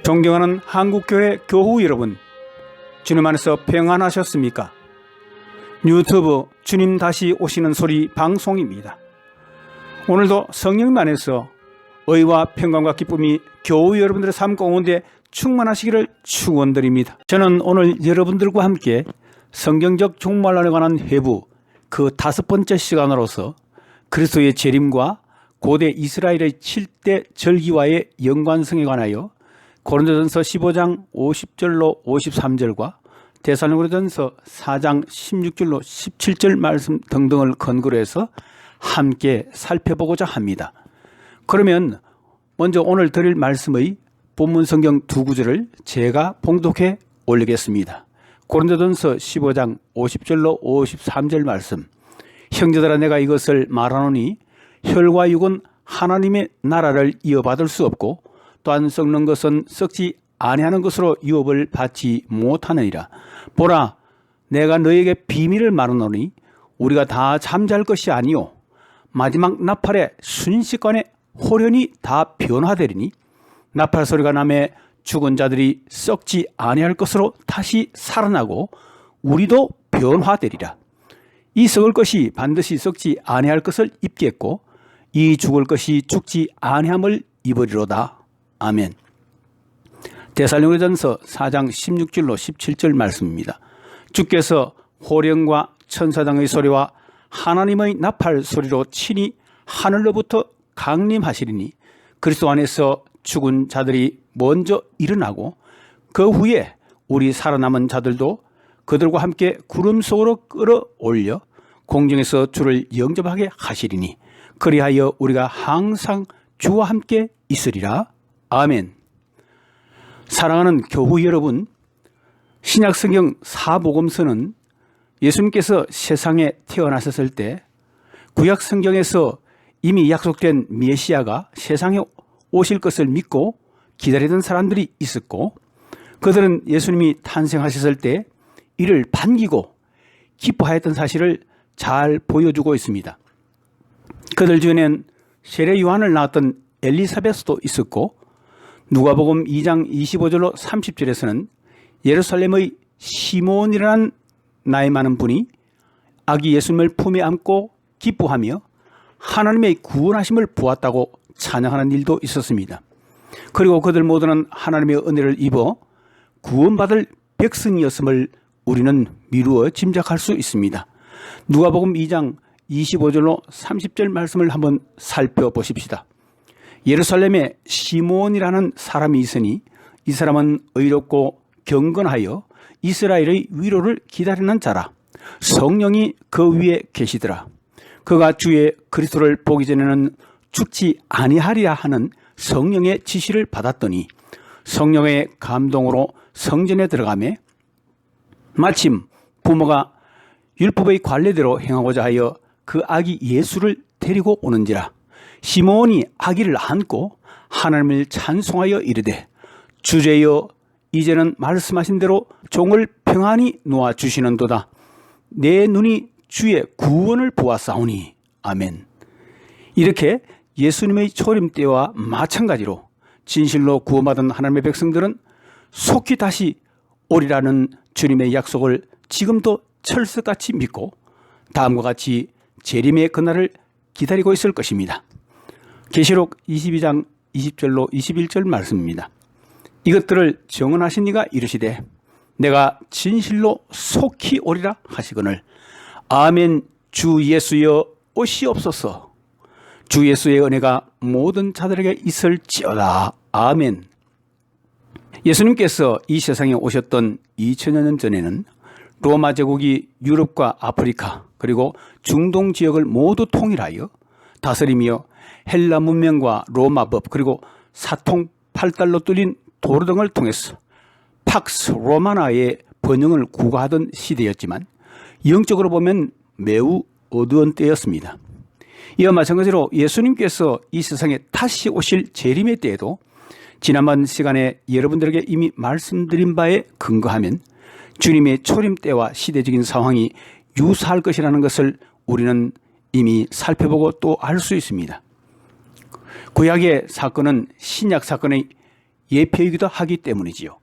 존경하는 한국교회 교우 여러분, 주님 안에서 평안하셨습니까? 유튜브 주님 다시 오시는 소리 방송입니다. 오늘도 성령 안에서 의와 평강과 기쁨이 교우 여러분들의 삶 가운데 충만하시기를 축원드립니다. 저는 오늘 여러분들과 함께 성경적 종말론에 관한 회부 그 5번째 시간으로서 그리스도의 재림과 고대 이스라엘의 7대 절기와의 연관성에 관하여 고린도전서 15장 50절로 53절과 데살로니가전서 4장 16절로 17절 말씀 등등을 근거로 해서 함께 살펴보고자 합니다. 그러면 먼저 오늘 드릴 말씀의 본문 성경 두 구절을 제가 봉독해 올리겠습니다. 고린도전서 15장 50절로 53절 말씀. 형제들아, 내가 이것을 말하노니 혈과 육은 하나님의 나라를 이어받을 수 없고 또한 썩는 것은 썩지 아니하는 것으로 유업을 받지 못하느니라. 보라, 내가 너에게 비밀을 말하노니 우리가 다 잠잘 것이 아니요 마지막 나팔의 순식간에 호련히 다 변화되리니 나팔 소리가 나매 죽은 자들이 썩지 아니할 것으로 다시 살아나고 우리도 변화되리라. 이 썩을 것이 반드시 썩지 아니할 것을 입겠고 이 죽을 것이 죽지 아니함을 입으리로다. 아멘. 데살로니가전서 4장 16절로 17절 말씀입니다. 주께서 호령과 천사장의 소리와 하나님의 나팔 소리로 친히 하늘로부터 강림하시리니 그리스도 안에서 죽은 자들이 먼저 일어나고 그 후에 우리 살아남은 자들도 그들과 함께 구름 속으로 끌어올려 공중에서 주를 영접하게 하시리니 그리하여 우리가 항상 주와 함께 있으리라. 아멘. 사랑하는 교우 여러분, 신약성경 사복음서는 예수님께서 세상에 태어나셨을 때 구약성경에서 이미 약속된 메시아가 세상에 오실 것을 믿고 기다리던 사람들이 있었고 그들은 예수님이 탄생하셨을 때 이를 반기고 기뻐하였던 사실을 잘 보여주고 있습니다. 그들 중에는 세례 요한을 낳았던 엘리사벳도 있었고 누가복음 2장 25절로 30절에서는 예루살렘의 시몬이라는 나이 많은 분이 아기 예수님을 품에 안고 기뻐하며 하나님의 구원하심을 보았다고 찬양하는 일도 있었습니다. 그리고 그들 모두는 하나님의 은혜를 입어 구원받을 백성이었음을 우리는 미루어 짐작할 수 있습니다. 누가복음 2장 25절로 30절 말씀을 한번 살펴보십시다. 예루살렘에 시몬이라는 사람이 있으니 이 사람은 의롭고 경건하여 이스라엘의 위로를 기다리는 자라. 성령이 그 위에 계시더라. 그가 주의 그리스도를 보기 전에는 죽지 아니하리라 하는 성령의 지시를 받았더니 성령의 감동으로 성전에 들어가매 마침 부모가 율법의 관례대로 행하고자 하여 그 아기 예수를 데리고 오는지라. 시몬이 아기를 안고 하나님을 찬송하여 이르되 주제여 이제는 말씀하신 대로 종을 평안히 놓아주시는도다. 내 눈이 주의 구원을 보았사오니. 아멘. 이렇게 예수님의 초림 때와 마찬가지로 진실로 구원받은 하나님의 백성들은 속히 다시 오리라는 주님의 약속을 지금도 철석같이 믿고 다음과 같이 재림의 그날을 기다리고 있을 것입니다. 계시록 22장 20절로 21절 말씀입니다. 이것들을 정언하신 이가 이르시되 내가 진실로 속히 오리라 하시거늘 아멘. 주 예수여 오시옵소서. 주 예수의 은혜가 모든 자들에게 있을지어다. 아멘. 예수님께서 이 세상에 오셨던 2000여 년 전에는 로마 제국이 유럽과 아프리카 그리고 중동 지역을 모두 통일하여 다스리며 헬라 문명과 로마법 그리고 사통 8달로 뚫린 도로 등을 통해서 팍스 로마나의 번영을 구가하던 시대였지만 영적으로 보면 매우 어두운 때였습니다. 이와 마찬가지로 예수님께서 이 세상에 다시 오실 재림의 때에도 지난번 시간에 여러분들에게 이미 말씀드린 바에 근거하면 주님의 초림 때와 시대적인 상황이 유사할 것이라는 것을 우리는 이미 살펴보고 또 알 수 있습니다. 구약의 사건은 신약 사건의 예표이기도 하기 때문이지요.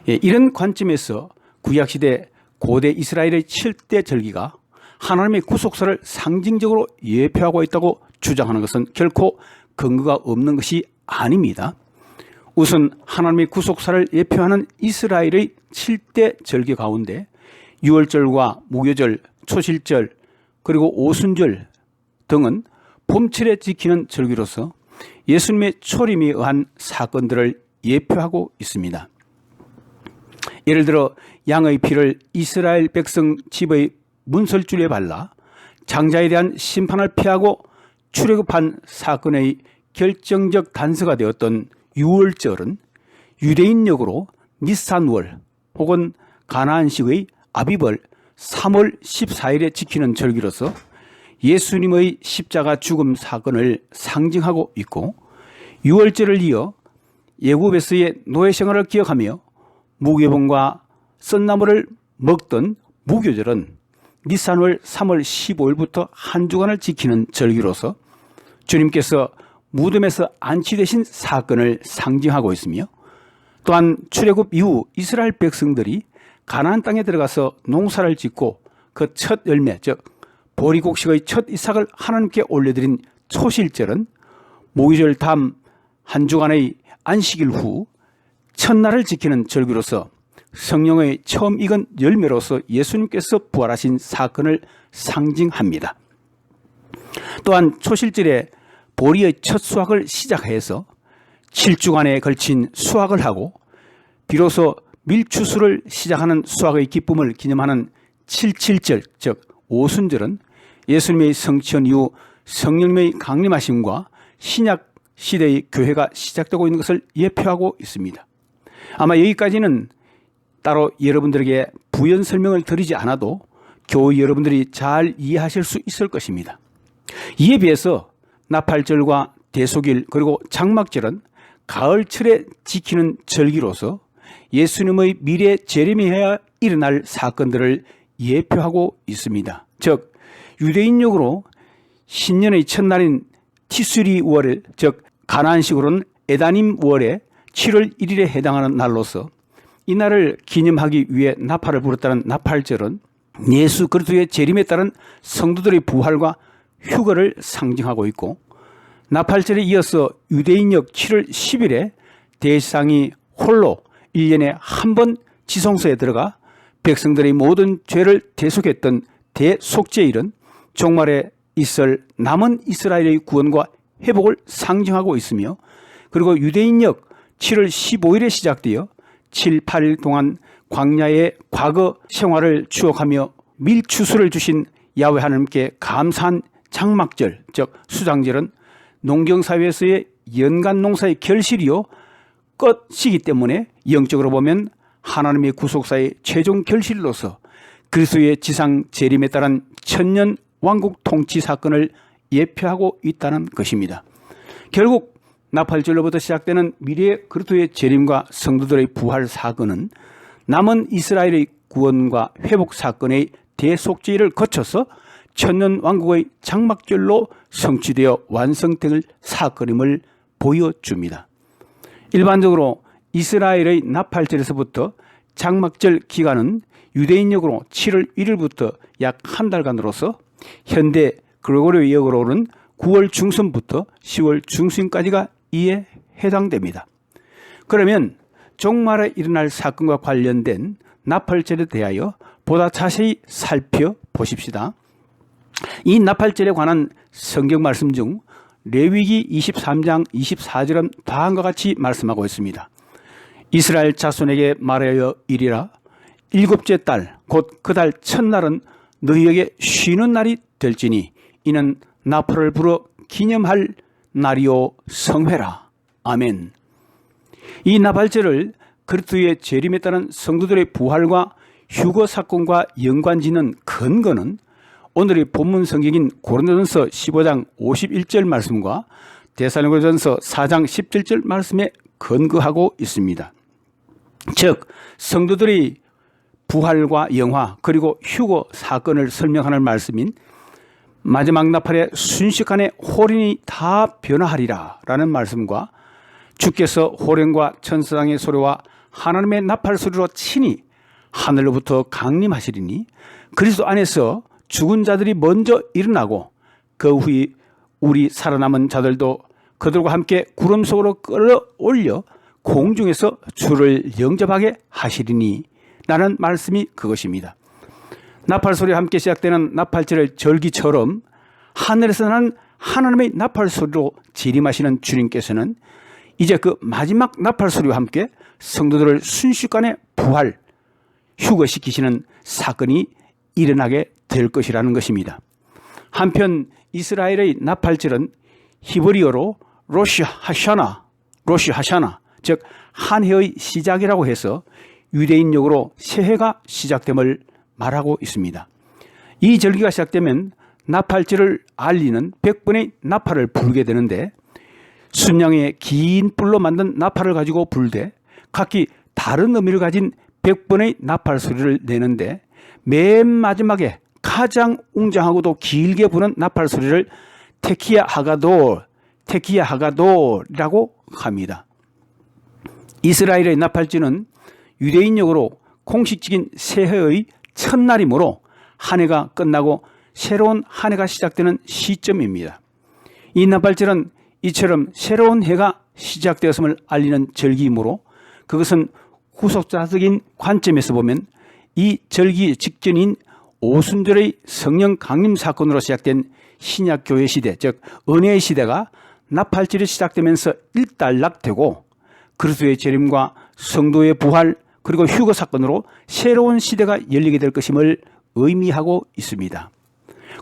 이런 관점에서 구약시대 고대 이스라엘의 7대 절기가 하나님의 구속사를 상징적으로 예표하고 있다고 주장하는 것은 결코 근거가 없는 것이 아닙니다. 우선 하나님의 구속사를 예표하는 이스라엘의 7대 절기 가운데 유월절과 무교절, 초실절, 그리고 오순절 등은 봄철에 지키는 절기로서 예수님의 초림에 의한 사건들을 예표하고 있습니다. 예를 들어 양의 피를 이스라엘 백성 집의 문설줄에 발라 장자에 대한 심판을 피하고 출애굽한 사건의 결정적 단서가 되었던 유월절은 유대인력으로 니산월 혹은 가나안식의 아비벌 3월 14일에 지키는 절기로서 예수님의 십자가 죽음 사건을 상징하고 있고, 유월절을 이어 예굽에서의 노예 생활을 기억하며 무교봉과 썬나물을 먹던 무교절은 니산월 3월 15일부터 한 주간을 지키는 절기로서 주님께서 무덤에서 안치되신 사건을 상징하고 있으며, 또한 출애굽 이후 이스라엘 백성들이 가나안 땅에 들어가서 농사를 짓고 그 첫 열매, 즉 보리곡식의 첫 이삭을 하나님께 올려드린 초실절은 무교절 다음 한 주간의 안식일 후 첫날을 지키는 절기로서 성령의 처음 익은 열매로서 예수님께서 부활하신 사건을 상징합니다. 또한 초실절에 보리의 첫 수확을 시작해서 7주간에 걸친 수확을 하고 비로소 밀추수를 시작하는 수확의 기쁨을 기념하는 77절, 즉 오순절은 예수님의 성취한 이후 성령님의 강림하심과 신약 시대의 교회가 시작되고 있는 것을 예표하고 있습니다. 아마 여기까지는 따로 여러분들에게 부연 설명을 드리지 않아도 교회 여러분들이 잘 이해하실 수 있을 것입니다. 이에 비해서 나팔절과 대속일 그리고 장막절은 가을철에 지키는 절기로서 예수님의 미래 재림이어야 일어날 사건들을 예표하고 있습니다. 즉 유대인력으로 신년의 첫날인 티스리 월, 즉 가나안식으로는 에다님 월의 7월 1일에 해당하는 날로서 이날을 기념하기 위해 나팔을 불었다는 나팔절은 예수 그리스도의 재림에 따른 성도들의 부활과 휴거를 상징하고 있고, 나팔절에 이어서 유대인력 7월 10일에 대제사장이 홀로 1년에 한 번 지성소에 들어가 백성들의 모든 죄를 대속했던 대속죄일은 종말에 있을 남은 이스라엘의 구원과 회복을 상징하고 있으며, 그리고 유대인력 7월 15일에 시작되어 7, 8일 동안 광야의 과거 생활을 추억하며 밀추수를 주신 야훼 하나님께 감사한 장막절, 즉 수장절은 농경사회에서의 연간 농사의 결실이요 끝이기 때문에 영적으로 보면 하나님의 구속사의 최종 결실로서 그리스도의 지상 재림에 따른 천년 왕국 통치 사건을 예표하고 있다는 것입니다. 결국 나팔절로부터 시작되는 미래의 그리스도의 재림과 성도들의 부활 사건은 남은 이스라엘의 구원과 회복 사건의 대속죄를 거쳐서 천년 왕국의 장막절로 성취되어 완성될 사건임을 보여줍니다. 일반적으로 이스라엘의 나팔절에서부터 장막절 기간은 유대인력으로 7월 1일부터 약 한 달간으로서 현대 그레고리역으로는 9월 중순부터 10월 중순까지가 이에 해당됩니다. 그러면 종말에 일어날 사건과 관련된 나팔절에 대하여 보다 자세히 살펴보십시다. 이 나팔절에 관한 성경 말씀 중 레위기 23장 24절은 다음과 같이 말씀하고 있습니다. 이스라엘 자손에게 말하여 이르라. 일곱째 달 곧 그 달 첫날은 너희에게 쉬는 날이 될지니 이는 나팔을 불어 기념할 날이요 성회라. 아멘. 이 나팔절을 그리스도의 재림에 따른 성도들의 부활과 휴거 사건과 연관짓는 근거는 오늘의 본문 성경인 고린도전서 15장 51절 말씀과 데살로니가전서 4장 17절 말씀에 근거하고 있습니다. 즉 성도들의 부활과 영화 그리고 휴거 사건을 설명하는 말씀인 마지막 나팔에 순식간에 홀인이 다 변화하리라 라는 말씀과 주께서 호령과 천사장의 소리와 하나님의 나팔 소리로 친히 하늘로부터 강림하시리니 그리스도 안에서 죽은 자들이 먼저 일어나고 그 후에 우리 살아남은 자들도 그들과 함께 구름 속으로 끌어올려 공중에서 주를 영접하게 하시리니 라는 말씀이 그것입니다. 나팔 소리와 함께 시작되는 나팔절 절기처럼 하늘에서 나는 하나님의 나팔 소리로 재림하시는 주님께서는 이제 그 마지막 나팔 소리와 함께 성도들을 순식간에 부활, 휴거시키시는 사건이 일어나게 될 것이라는 것입니다. 한편 이스라엘의 나팔절은 히브리어로 로시 하샤나, 즉 한 해의 시작이라고 해서 유대인적으로 새해가 시작됨을 말하고 있습니다. 이 절기가 시작되면 나팔절을 알리는 100번의 나팔을 불게 되는데 순양의 긴 뿔로 만든 나팔을 가지고 불되 각기 다른 의미를 가진 100번의 나팔 소리를 내는데 맨 마지막에 가장 웅장하고도 길게 부는 나팔 소리를 테키야 하가돌이라고 합니다. 이스라엘의 나팔절은 유대인적으로 공식적인 새해의 첫날이므로 한 해가 끝나고 새로운 한 해가 시작되는 시점입니다. 이 나팔절은 이처럼 새로운 해가 시작되었음을 알리는 절기이므로 그것은 후속자적인 관점에서 보면 이 절기 직전인 오순절의 성령 강림 사건으로 시작된 신약교회 시대, 즉 은혜의 시대가 나팔절이 시작되면서 일단락되고 그리스도의 재림과 성도의 부활 그리고 휴거 사건으로 새로운 시대가 열리게 될 것임을 의미하고 있습니다.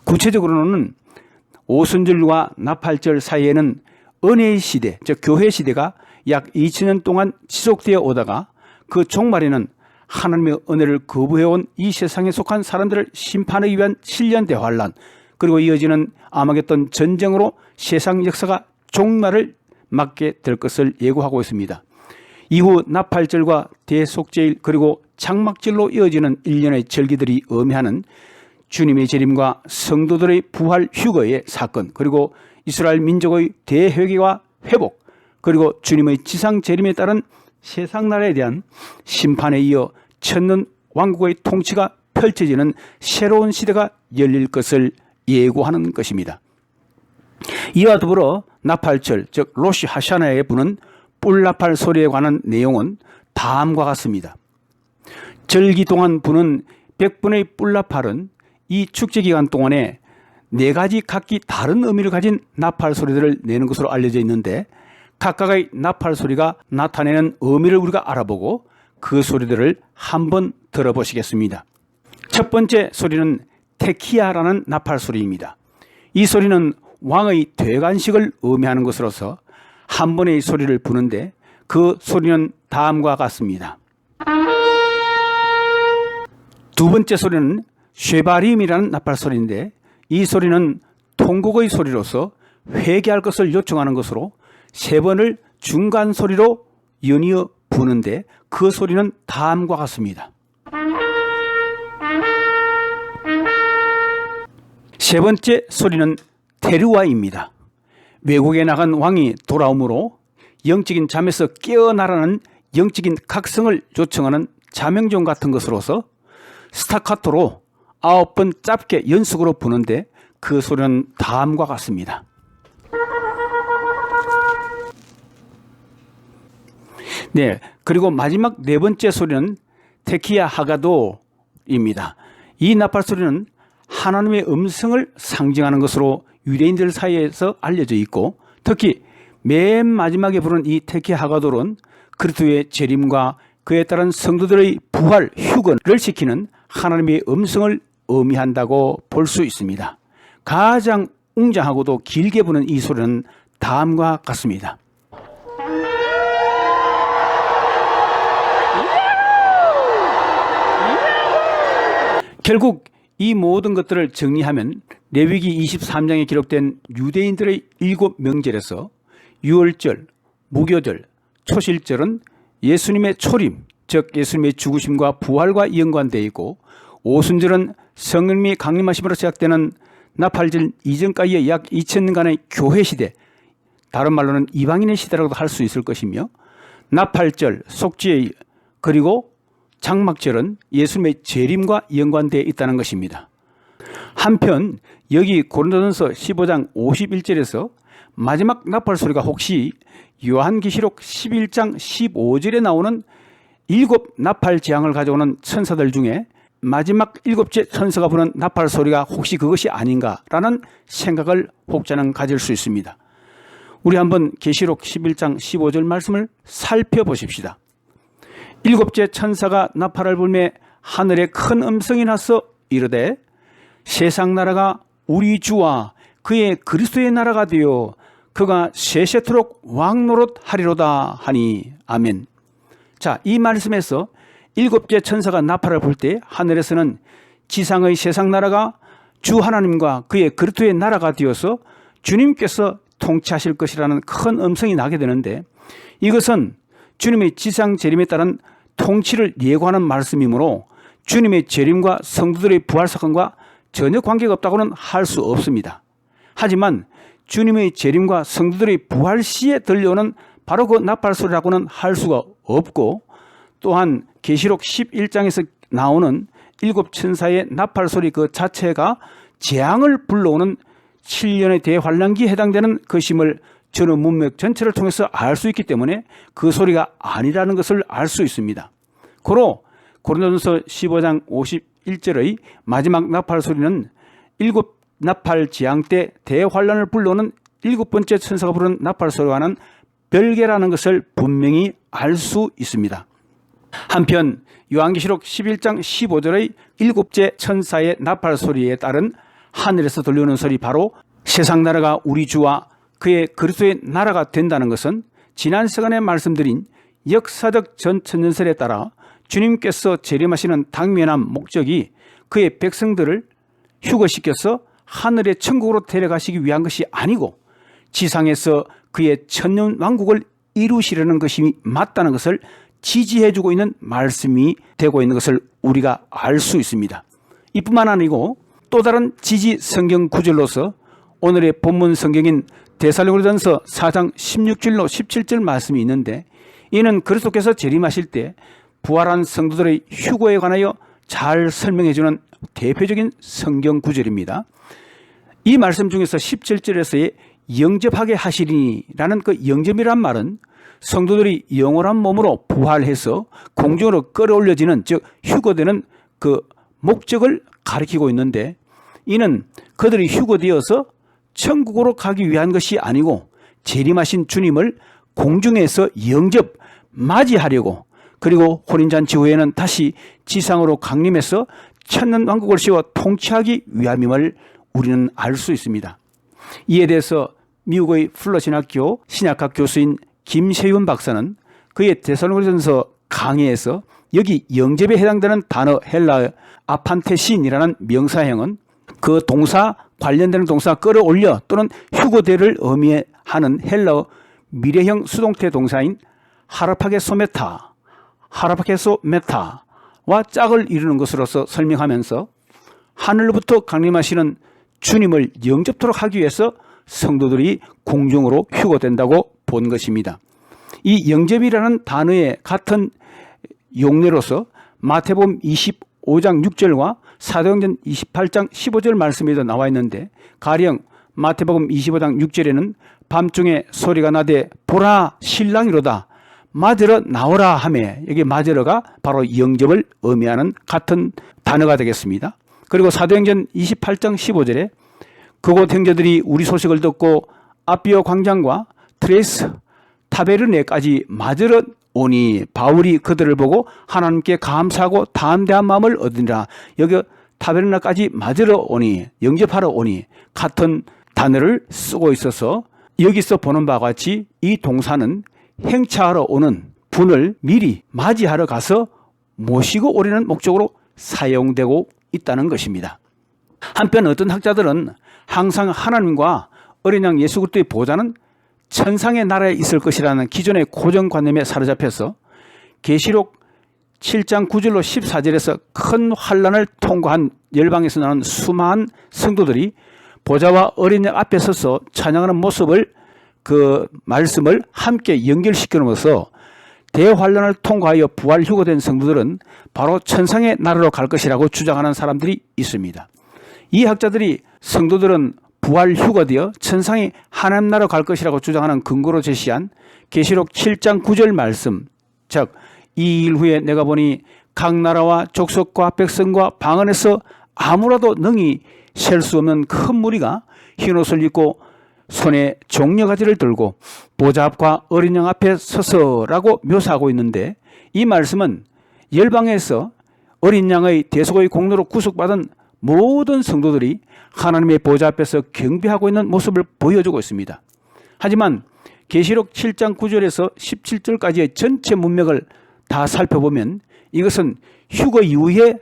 구체적으로는 오순절과 나팔절 사이에는 은혜의 시대, 즉 교회 시대가 약 2000년 동안 지속되어 오다가 그 종말에는 하나님의 은혜를 거부해온 이 세상에 속한 사람들을 심판하기 위한 7년 대환란 그리고 이어지는 아마겟돈 전쟁으로 세상 역사가 종말을 맞게 될 것을 예고하고 있습니다. 이후 나팔절과 대속제일 그리고 장막절로 이어지는 일련의 절기들이 의미하는 주님의 재림과 성도들의 부활 휴거의 사건 그리고 이스라엘 민족의 대회개와 회복 그리고 주님의 지상 재림에 따른 세상 나라에 대한 심판에 이어 천년 왕국의 통치가 펼쳐지는 새로운 시대가 열릴 것을 예고하는 것입니다. 이와 더불어 나팔절 즉 로시 하샤나에 부는 뿔나팔 소리에 관한 내용은 다음과 같습니다. 절기 동안 부는 100분의 뿔나팔은 이 축제 기간 동안에 4가지 각기 다른 의미를 가진 나팔 소리들을 내는 것으로 알려져 있는데 각각의 나팔 소리가 나타내는 의미를 우리가 알아보고 그 소리들을 한번 들어보시겠습니다. 첫 번째 소리는 테키야라는 나팔 소리입니다. 이 소리는 왕의 대관식을 의미하는 것으로서 한 번의 소리를 부는데 그 소리는 다음과 같습니다. 두 번째 소리는 쉐바림이라는 나팔 소리인데 이 소리는 통곡의 소리로서 회개할 것을 요청하는 것으로 3번을 중간 소리로 연이어 부는데 그 소리는 다음과 같습니다. 세 번째 소리는 테르와입니다. 외국에 나간 왕이 돌아오므로 영적인 잠에서 깨어나라는 영적인 각성을 요청하는 자명종 같은 것으로서 스타카토로 9번 짧게 연속으로 부는데 그 소리는 다음과 같습니다. 네, 그리고 마지막 4번째 소리는 테키야 하가도입니다. 이 나팔 소리는 하나님의 음성을 상징하는 것으로 유대인들 사이에서 알려져 있고 특히 맨 마지막에 부른 이 테키야 하가도는 그리스도의 재림과 그에 따른 성도들의 부활, 휴거를 시키는 하나님의 음성을 의미한다고 볼 수 있습니다. 가장 웅장하고도 길게 부는 이 소리는 다음과 같습니다. 결국 이 모든 것들을 정리하면 레위기 23장에 기록된 유대인들의 7명절에서 유월절, 무교절, 초실절은 예수님의 초림, 즉 예수님의 죽으심과 부활과 연관되어 있고 오순절은 성령님이 강림하심으로 시작되는 나팔절 이전까지의 약 2000년간의 교회 시대, 다른 말로는 이방인의 시대라고도 할 수 있을 것이며, 나팔절, 속죄 그리고 장막절은 예수님의 재림과 연관되어 있다는 것입니다. 한편 여기 고린도전서 15장 51절에서 마지막 나팔 소리가 혹시 요한계시록 11장 15절에 나오는 7 나팔 재앙을 가져오는 천사들 중에 마지막 7째 천사가 부는 나팔 소리가 혹시 그것이 아닌가라는 생각을 혹자는 가질 수 있습니다. 우리 한번 계시록 11장 15절 말씀을 살펴보십시다. 7째 천사가 나팔을 불매 하늘에 큰 음성이 나서 이르되 세상 나라가 우리 주와 그의 그리스도의 나라가 되어 그가 세세토록 왕노릇하리로다 하니. 아멘. 자, 이 말씀에서 7째 천사가 나팔을 불 때 하늘에서는 지상의 세상 나라가 주 하나님과 그의 그리스도의 나라가 되어서 주님께서 통치하실 것이라는 큰 음성이 나게 되는데, 이것은 주님의 지상 재림에 따른 통치를 예고하는 말씀이므로 주님의 재림과 성도들의 부활 사건과 전혀 관계가 없다고는 할 수 없습니다. 하지만 주님의 재림과 성도들의 부활 시에 들려오는 바로 그 나팔 소리라고는 할 수가 없고, 또한 계시록 11장에서 나오는 7 천사의 나팔 소리 그 자체가 재앙을 불러오는 7년의 대환란기에 해당되는 것임을 저는 문맥 전체를 통해서 알 수 있기 때문에 그 소리가 아니라는 것을 알 수 있습니다. 고로 고린도전서 15장 51절의 마지막 나팔 소리는 7 나팔 재앙 때 대환란을 불러오는 7번째 천사가 부르는 나팔 소리와는 별개라는 것을 분명히 알 수 있습니다. 한편 요한계시록 11장 15절의 7째 천사의 나팔 소리에 따른 하늘에서 들려오는 소리, 바로 세상 나라가 우리 주와 그의 그리스도의 나라가 된다는 것은 지난 시간에 말씀드린 역사적 전천년설에 따라 주님께서 재림하시는 당면한 목적이 그의 백성들을 휴거시켜서 하늘의 천국으로 데려가시기 위한 것이 아니고 지상에서 그의 천년 왕국을 이루시려는 것이 맞다는 것을 지지해주고 있는 말씀이 되고 있는 것을 우리가 알 수 있습니다. 이뿐만 아니고 또 다른 지지 성경 구절로서 오늘의 본문 성경인 데살로니가전서 4장 16절로 17절 말씀이 있는데, 이는 그리스도께서 재림하실 때 부활한 성도들의 휴거에 관하여 잘 설명해주는 대표적인 성경 구절입니다. 이 말씀 중에서 17절에서의 영접하게 하시리니라는 그 영접이란 말은 성도들이 영원한 몸으로 부활해서 공중으로 끌어올려지는, 즉 휴거되는 그 목적을 가리키고 있는데, 이는 그들이 휴거되어서 천국으로 가기 위한 것이 아니고 재림하신 주님을 공중에서 영접 맞이하려고, 그리고 혼인잔치 후에는 다시 지상으로 강림해서 천년 왕국을 세워 통치하기 위함임을 우리는 알 수 있습니다. 이에 대해서 미국의 플러신학교 신약학 교수인 김세윤 박사는 그의 데살로니가전서 강의에서 여기 영접에 해당되는 단어 헬라어 아판테신이라는 명사형은 그 동사 관련되는 동사 끌어올려 또는 휴거되를 의미하는 헬라어 미래형 수동태 동사인 하라파게소메타와 짝을 이루는 것으로서 설명하면서 하늘로부터 강림하시는 주님을 영접토록 하기 위해서 성도들이 공중으로 휴거된다고 본 것입니다. 이 영접이라는 단어의 같은 용례로서 마태복음 25장 6절과 사도행전 28장 15절 말씀에도 나와 있는데, 가령 마태복음 25장 6절에는 밤중에 소리가 나되 보라 신랑이로다 맞으러 나오라 하매, 여기 맞으러가 바로 영접을 의미하는 같은 단어가 되겠습니다. 그리고 사도행전 28장 15절에 그곳 형제들이 우리 소식을 듣고 아비오 광장과 트레스 타베르네까지 맞으러 오니 바울이 그들을 보고 하나님께 감사하고 담대한 마음을 얻으니라. 여기 타베르네까지 맞으러 오니, 영접하러 오니 같은 단어를 쓰고 있어서 여기서 보는 바와 같이 이 동사는 행차하러 오는 분을 미리 맞이하러 가서 모시고 오려는 목적으로 사용되고 있다는 것입니다. 한편 어떤 학자들은 항상 하나님과 어린 양 예수 그리스도의 보좌는 천상의 나라에 있을 것이라는 기존의 고정관념에 사로잡혀서 계시록 7장 9절로 14절에서 큰 환란을 통과한 열방에서 나온 수많은 성도들이 보좌와 어린 양 앞에 서서 찬양하는 모습을 그 말씀을 함께 연결시켜놓아서 대환란을 통과하여 부활 휴거된 성도들은 바로 천상의 나라로 갈 것이라고 주장하는 사람들이 있습니다. 이 학자들이 성도들은 부활 휴거되어 천상의 하나님 나라로 갈 것이라고 주장하는 근거로 제시한 계시록 7장 9절 말씀, 즉 이 일 후에 내가 보니 각 나라와 족속과 백성과 방언에서 아무라도 능히 셀 수 없는 큰 무리가 흰옷을 입고 손에 종려가지를 들고 보좌 앞과 어린 양 앞에 서서라고 묘사하고 있는데, 이 말씀은 열방에서 어린 양의 대속의 공로로 구속받은 모든 성도들이 하나님의 보좌 앞에서 경배하고 있는 모습을 보여주고 있습니다. 하지만 계시록 7장 9절에서 17절까지의 전체 문맥을 다 살펴보면 이것은 휴거 이후의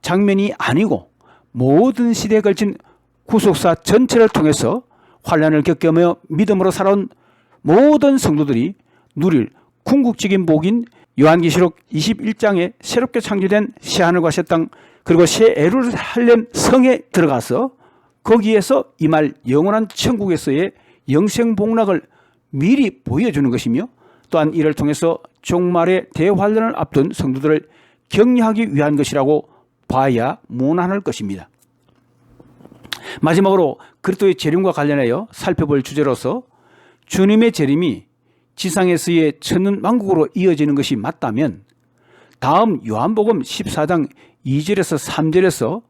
장면이 아니고 모든 시대에 걸친 구속사 전체를 통해서 환난을 겪으며 믿음으로 살아온 모든 성도들이 누릴 궁극적인 복인 요한계시록 21장에 새롭게 창조된 새하늘과 새 땅, 그리고 새 예루살렘 성에 들어가서 거기에서 임할 영원한 천국에서의 영생복락을 미리 보여주는 것이며, 또한 이를 통해서 종말의 대환란을 앞둔 성도들을 격려하기 위한 것이라고 봐야 무난할 것입니다. 마지막으로 그리스도의 재림과 관련하여 살펴볼 주제로서 주님의 재림이 지상에서의 천년 왕국으로 이어지는 것이 맞다면 다음 요한복음 14장 2절에서 3절에서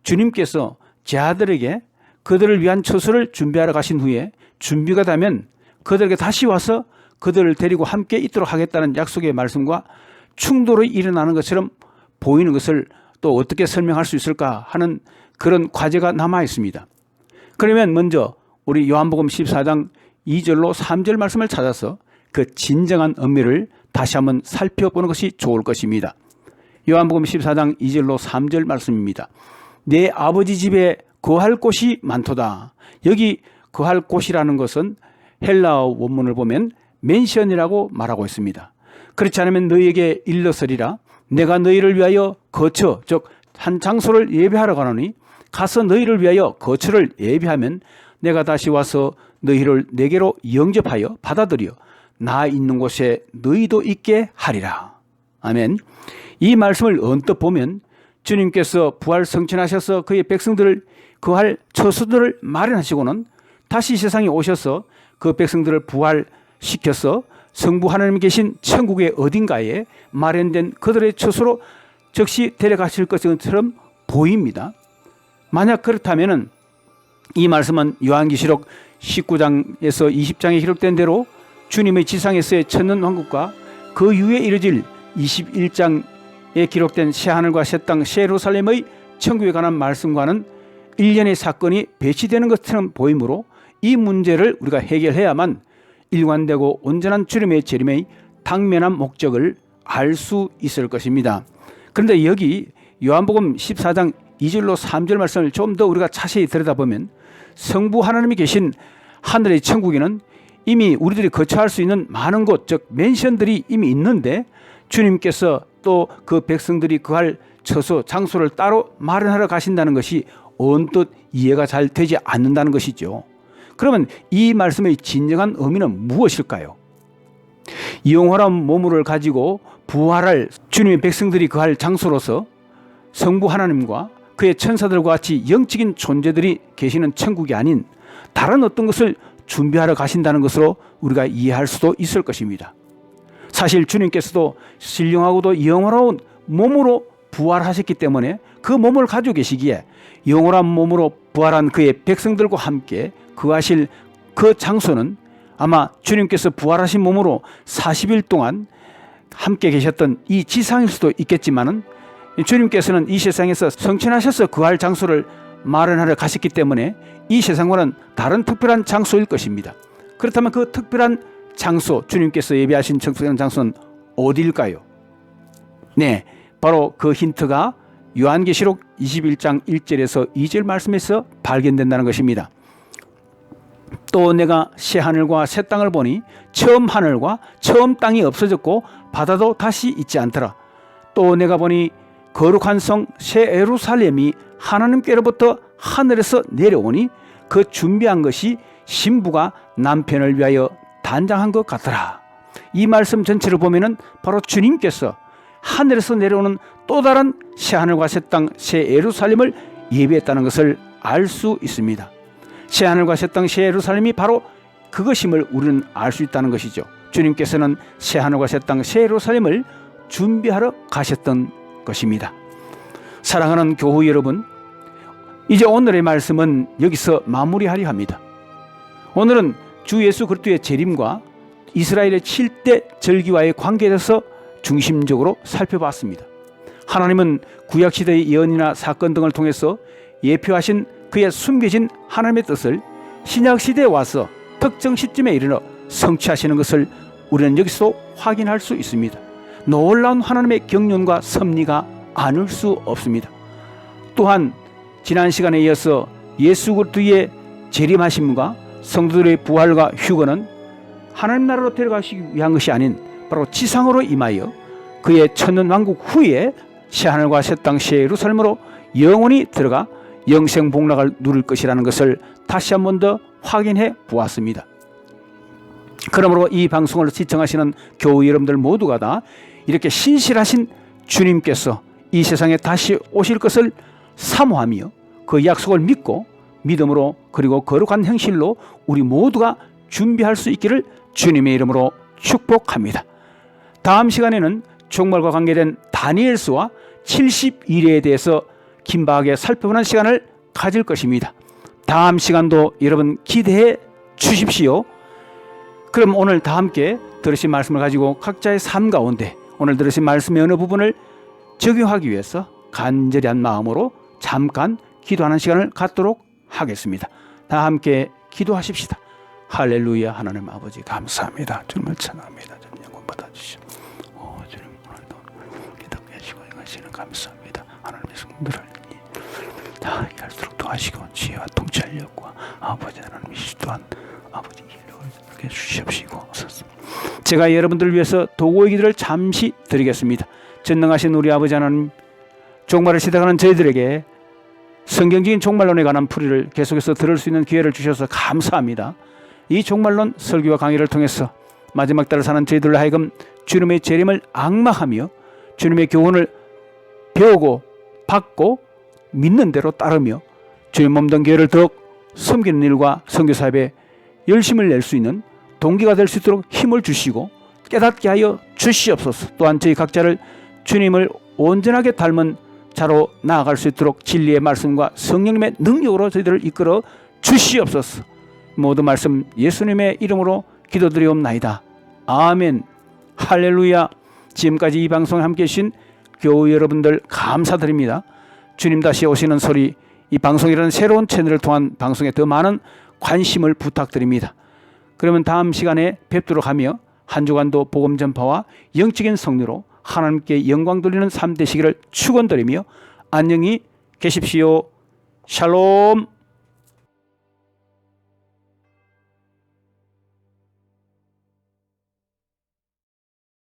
주님께서 제자들에게 그들을 위한 처소를 준비하러 가신 후에 준비가 되면 그들에게 다시 와서 그들을 데리고 함께 있도록 하겠다는 약속의 말씀과 충돌이 일어나는 것처럼 보이는 것을 또 어떻게 설명할 수 있을까 하는 그런 과제가 남아 있습니다. 그러면 먼저 우리 요한복음 14장 2절로 3절 말씀을 찾아서 그 진정한 의미를 다시 한번 살펴보는 것이 좋을 것입니다. 요한복음 14장 2절로 3절 말씀입니다. 내 아버지 집에 거할 곳이 많도다. 여기 거할 곳이라는 것은 헬라어 원문을 보면 맨션이라고 말하고 있습니다. 그렇지 않으면 너희에게 일러서리라. 내가 너희를 위하여 거처, 즉 한 장소를 예배하러 가노니 가서 너희를 위하여 거처를 예배하면 내가 다시 와서 너희를 내게로 영접하여 받아들여 나 있는 곳에 너희도 있게 하리라. 아멘. 이 말씀을 언뜻 보면 주님께서 부활 성천하셔서 그의 백성들을 거할 처소들을 마련하시고는 다시 세상에 오셔서 그 백성들을 부활시켜서 성부 하나님 계신 천국의 어딘가에 마련된 그들의 처소로 즉시 데려가실 것처럼 보입니다. 만약 그렇다면 이 말씀은 요한계시록 19장에서 20장에 기록된 대로 주님의 지상에서의 천년 왕국과 그 이후에 이루어질 21장에 기록된 새하늘과 새 땅, 새 예루살렘의 천국에 관한 말씀과는 일련의 사건이 배치되는 것처럼 보이므로 이 문제를 우리가 해결해야만 일관되고 온전한 주님의 재림의 당면한 목적을 알 수 있을 것입니다. 그런데 여기 요한복음 14장 2절로 3절 말씀을 좀 더 우리가 자세히 들여다보면 성부 하나님이 계신 하늘의 천국에는 이미 우리들이 거처할 수 있는 많은 곳, 즉 맨션들이 이미 있는데 주님께서 또 그 백성들이 거할 처소, 장소를 따로 마련하러 가신다는 것이 언뜻 이해가 잘 되지 않는다는 것이죠. 그러면 이 말씀의 진정한 의미는 무엇일까요? 영원한 몸을 가지고 부활할 주님의 백성들이 거할 장소로서 성부 하나님과 그의 천사들과 같이 영적인 존재들이 계시는 천국이 아닌 다른 어떤 것을 준비하러 가신다는 것으로 우리가 이해할 수도 있을 것입니다. 사실 주님께서도 신령하고도 영원한 몸으로 부활하셨기 때문에 그 몸을 가지고 계시기에 영원한 몸으로 부활한 그의 백성들과 함께 거하실 그 장소는 아마 주님께서 부활하신 몸으로 40일 동안 함께 계셨던 이 지상일 수도 있겠지만은 주님께서는 이 세상에서 성천하셔서 거할 장소를 마련하러 가셨기 때문에 이 세상과는 다른 특별한 장소일 것입니다. 그렇다면 그 특별한 장소, 주님께서 예배하신 특별한 장소는 어디일까요? 네, 바로 그 힌트가 요한계시록 21장 1절에서 2절 말씀에서 발견된다는 것입니다. 또 내가 새 하늘과 새 땅을 보니 처음 하늘과 처음 땅이 없어졌고 바다도 다시 있지 않더라. 또 내가 보니 거룩한 성 새 예루살렘이 하나님께로부터 하늘에서 내려오니 그 준비한 것이 신부가 남편을 위하여 단장한 것 같더라. 이 말씀 전체를 보면은 바로 주님께서 하늘에서 내려오는 또 다른 새하늘과 새 땅, 새 예루살렘을 예비했다는 것을 알 수 있습니다. 새하늘과 새 땅, 새 예루살렘이 바로 그것임을 우리는 알 수 있다는 것이죠. 주님께서는 새하늘과 새 땅, 새 예루살렘을 준비하러 가셨던 것입니다. 사랑하는 교우 여러분, 이제 오늘의 말씀은 여기서 마무리하려 합니다. 오늘은 주 예수 그리스도의 재림과 이스라엘의 7대 절기와의 관계에 대해서 중심적으로 살펴봤습니다. 하나님은 구약시대의 예언이나 사건 등을 통해서 예표하신 그의 숨겨진 하나님의 뜻을 신약시대에 와서 특정 시점에 이르러 성취하시는 것을 우리는 여기서 확인할 수 있습니다. 놀라운 하나님의 경륜과 섭리가 아닐 수 없습니다. 또한 지난 시간에 이어서 예수 그리스도의 재림하심과 성도들의 부활과 휴거는 하나님 나라로 데려가시기 위한 것이 아닌 바로 지상으로 임하여 그의 천년왕국 후에 새하늘과 새 땅, 새 예루살렘으로 영원히 들어가 영생복락을 누릴 것이라는 것을 다시 한 번 더 확인해 보았습니다. 그러므로 이 방송을 시청하시는 교우 여러분들 모두가 다 이렇게 신실하신 주님께서 이 세상에 다시 오실 것을 사모하며 그 약속을 믿고 믿음으로 그리고 거룩한 행실로 우리 모두가 준비할 수 있기를 주님의 이름으로 축복합니다. 다음 시간에는 종말과 관계된 다니엘서와 70일에 대해서 긴박하게 살펴보는 시간을 가질 것입니다. 다음 시간도 여러분 기대해 주십시오. 그럼 오늘 다 함께 들으신 말씀을 가지고 각자의 삶 가운데 오늘 들으신 말씀의 어느 부분을 적용하기 위해서 간절히 한 마음으로 잠깐 기도하는 시간을 갖도록 하겠습니다. 다 함께 기도하십시다. 할렐루야. 하나님 아버지 감사합니다. 주님을 찬양합니다. 주님 영광 받아주시오. 주님 오늘도 기도해 주시고 행하시는 감사합니다. 하나님의 성도를 다 이할수록 도와주시고 지혜와 통찰력과 아버지 하나님 이 또한 아버지 이렇게 주시옵시고 제가 여러분들을 위해서 도구의 기도를 잠시 드리겠습니다. 전능하신 우리 아버지 하나님, 종말을 시작하는 저희들에게 성경적인 종말론에 관한 풀이를 계속해서 들을 수 있는 기회를 주셔서 감사합니다. 이 종말론 설교와 강의를 통해서 마지막 달을 사는 저희들로 하여금 주님의 재림을 앙망하며 주님의 교훈을 배우고 받고 믿는 대로 따르며 주님 몸된 교회를 더욱 섬기는 일과 선교 사업에 열심을 낼 수 있는 동기가 될 수 있도록 힘을 주시고 깨닫게 하여 주시옵소서. 또한 저희 각자를 주님을 온전하게 닮은 자로 나아갈 수 있도록 진리의 말씀과 성령님의 능력으로 저희들을 이끌어 주시옵소서. 모든 말씀 예수님의 이름으로 기도드리옵나이다. 아멘. 할렐루야. 지금까지 이 방송에 함께해 주신 교우 여러분들 감사드립니다. 주님 다시 오시는 소리, 이 방송이라는 새로운 채널을 통한 방송에 더 많은 관심을 부탁드립니다. 그러면 다음 시간에 뵙도록 하며 한 주간도 복음 전파와 영적인 성리로 하나님께 영광 돌리는 삶 되시기를 축원드리며 안녕히 계십시오. 샬롬.